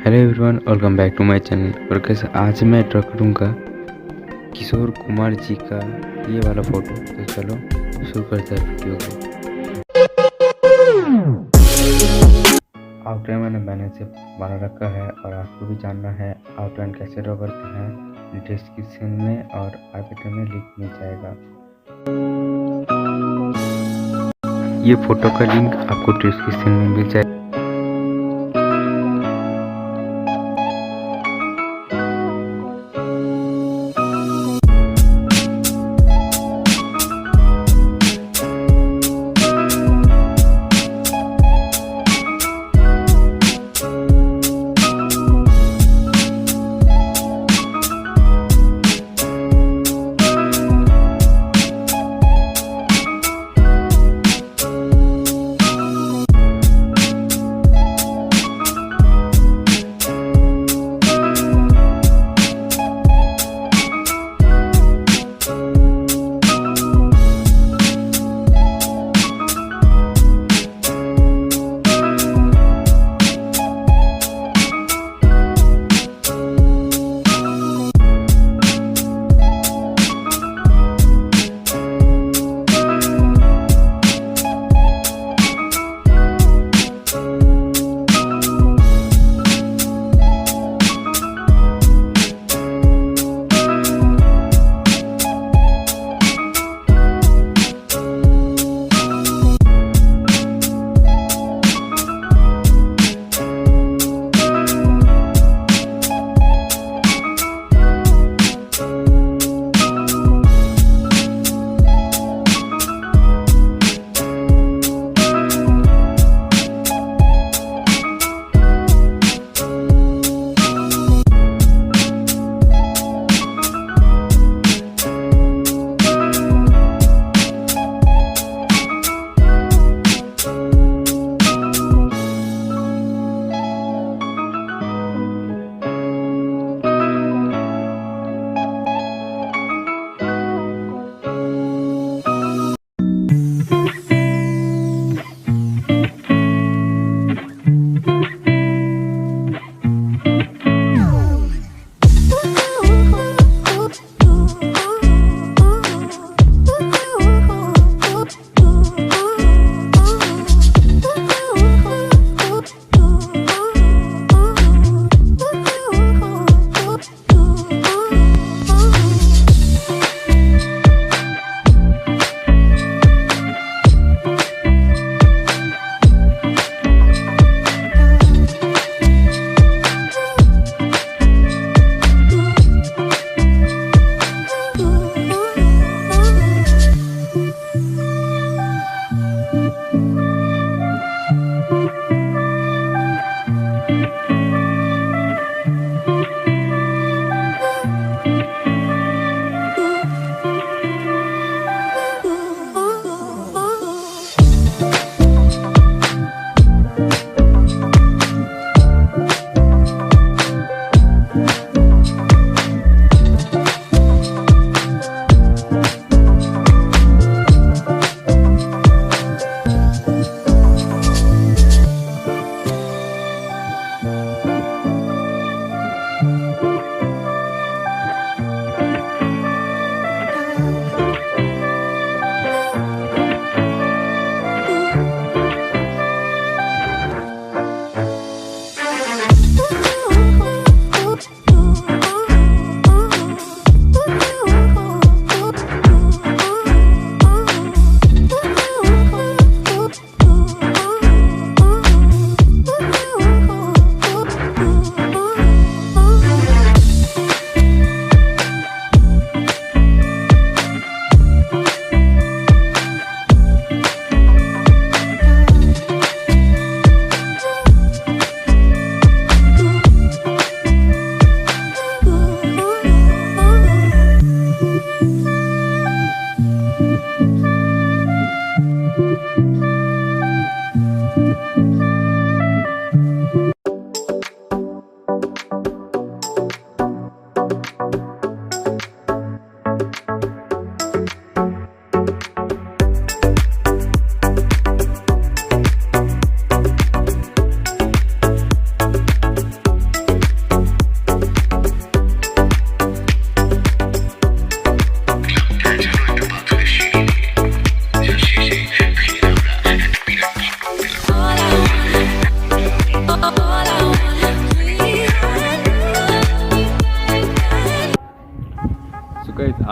Hello everyone, welcome back to my channel. और कैसे आज मैं ड्रा करूँगा किशोर कुमार जी का ये वाला फोटो। तो चलो शुरू करते हैं वीडियो को। आउटलाइन मैंने से बना रखा है और आपको भी जानना है आउटलाइन कैसे ड्रा करते हैं, डिस्क्रिप्शन में और आई बटन में लिंक मिल जाएगा। ये फोटो का लिंक आपको डिस्क्रिप्शन में मिल जाएगा।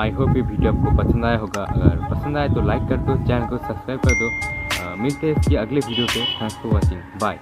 आई होप ये वीडियो आपको पसंद आया होगा। अगर पसंद आए तो लाइक कर दो, चैनल को सब्सक्राइब कर दो। मिलते हैं इसकी अगले वीडियो पे। Thanks for watching, bye.